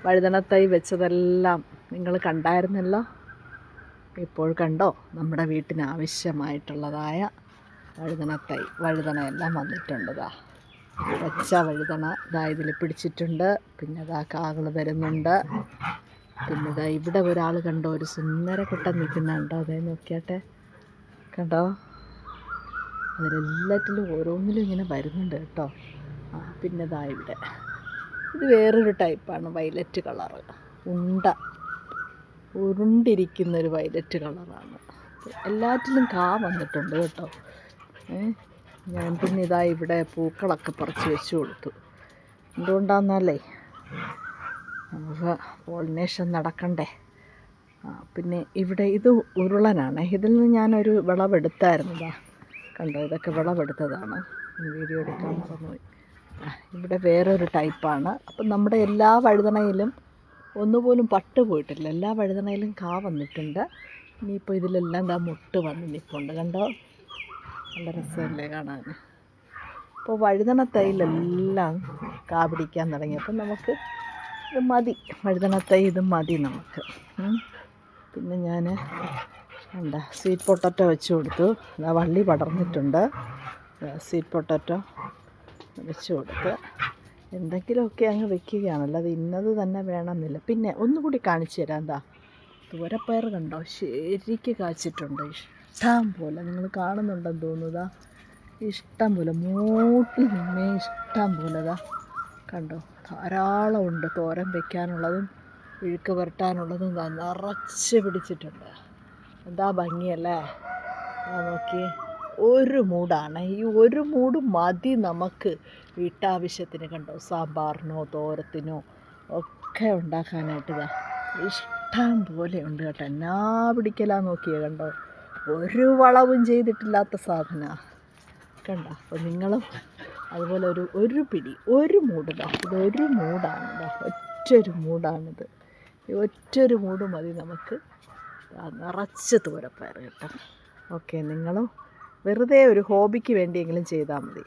വഴുതനത്തൈ വെച്ചതെല്ലാം നിങ്ങൾ കണ്ടായിരുന്നല്ലോ. ഇപ്പോൾ കണ്ടോ, നമ്മുടെ വീട്ടിന് ആവശ്യമായിട്ടുള്ളതായ വഴുതനയെല്ലാം വന്നിട്ടുണ്ട്. വെച്ച വഴുതന ഇതിൽ പിടിച്ചിട്ടുണ്ട്. പിന്നെ കാകൾ വരുന്നുണ്ട്. പിന്നെ ഇവിടെ ഒരാൾ കണ്ടോ, ഒരു സുന്ദരക്കുട്ടൻ നിൽക്കുന്നുണ്ടോ? അതേ നോക്കിയാട്ടെ, കണ്ടോ? അതിലെല്ലാറ്റിലും ഓരോന്നിലും ഇങ്ങനെ വരുന്നുണ്ട് കേട്ടോ. പിന്നെ ഇവിടെ ഇത് വേറൊരു ടൈപ്പാണ്, വയലറ്റ് കളറ്, ഉരുണ്ടിരിക്കുന്നൊരു വയലറ്റ് കളറാണ്. എല്ലാറ്റിലും കാ വന്നിട്ടുണ്ട് കേട്ടോ. ഞാൻ പിന്നെ ഇവിടെ പൂക്കളൊക്കെ പറിച്ച് വെച്ച് കൊടുത്തു. എന്തുകൊണ്ടാണെന്നല്ലേ, നമുക്ക് പോളിനേഷൻ നടക്കണ്ടേ. പിന്നെ ഇവിടെ ഇത് ഉരുളനാണ്. ഇതിൽ നിന്ന് ഞാനൊരു വിളവെടുത്തായിരുന്നു. കണ്ടോ, ഇതൊക്കെ വിളവെടുത്തതാണ്. വീഡിയോ എടുക്കാൻ മറന്നുപോയി. ഇവിടെ വേറൊരു ടൈപ്പാണ്. അപ്പം നമ്മുടെ എല്ലാ വഴുതനയിലും ഒന്നുപോലും പട്ട് പോയിട്ടില്ല. എല്ലാ വഴുതനയിലും കാ വന്നിട്ടുണ്ട്. ഇനിയിപ്പോൾ ഇതിലെല്ലാം മുട്ട് വന്ന് നിൽപ്പുണ്ട്. കണ്ടോ, നല്ല രസമല്ലേ കാണാൻ. ഇപ്പോൾ വഴുതനത്തൈയിലെല്ലാം കാ പിടിക്കാൻ തുടങ്ങി. അപ്പം നമുക്ക് ഇത് മതി, വഴുതനത്തൈ ഇത് മതി നമുക്ക്. പിന്നെ ഞാൻ സ്വീറ്റ് പൊട്ടറ്റോ വെച്ച് കൊടുത്തു. വള്ളി പടർന്നിട്ടുണ്ട്. സ്വീറ്റ് പൊട്ടറ്റോ വെച്ച് കൊടുത്ത് എന്തെങ്കിലുമൊക്കെ അങ്ങ് വെക്കുകയാണല്ലോ. അത് ഇന്നത് തന്നെ വേണമെന്നില്ല. പിന്നെ ഒന്നുകൂടി കാണിച്ചു തരാം. തുവരപ്പയർ കണ്ടോ, ശരിക്ക് കാച്ചിട്ടുണ്ട്. ഇഷ്ടം പോലെ, നിങ്ങൾ കാണുന്നുണ്ടെന്ന് തോന്നുന്നതാ, ഇഷ്ടം പോലെ മൂട്ടിൽ നിന്നേ ഇഷ്ടം പോലെ കണ്ടോ, ധാരാളം ഉണ്ട്. തോരൻ വയ്ക്കാനുള്ളതും ഇഴുക്ക് പുരട്ടാനുള്ളതും നിറച്ച് പിടിച്ചിട്ടുണ്ട്. എന്താ ഭംഗിയല്ലേ. നോക്കി, ഒരു മൂടാണ്. ഈ ഒരു മൂട് മതി നമുക്ക് വീട്ടാവശ്യത്തിന്. കണ്ടോ, സാമ്പാറിനോ തോരത്തിനോ ഒക്കെ ഉണ്ടാക്കാനായിട്ട് ഇഷ്ടം പോലെ ഉണ്ട് കേട്ടോ. എന്നാ പിടിക്കലാ നോക്കിയേ, കണ്ടോ, ഒരു വളവും ചെയ്തിട്ടില്ലാത്ത സാധനമാണ് കണ്ടോ. അപ്പോൾ നിങ്ങളും അതുപോലെ ഒരു പിടി, ഒരു മൂട്, ഇതൊരു മൂടാണ്. ഒറ്റൊരു മൂടാണിത്. ഈ ഒറ്റൊരു മൂട് മതി നമുക്ക് നിറച്ച് തുവരപ്പയർ കേട്ടോ. ഓക്കെ, നിങ്ങളും വെറുതെ ഒരു ഹോബിക്ക് വേണ്ടിയെങ്കിലും ചെയ്താൽ മതി.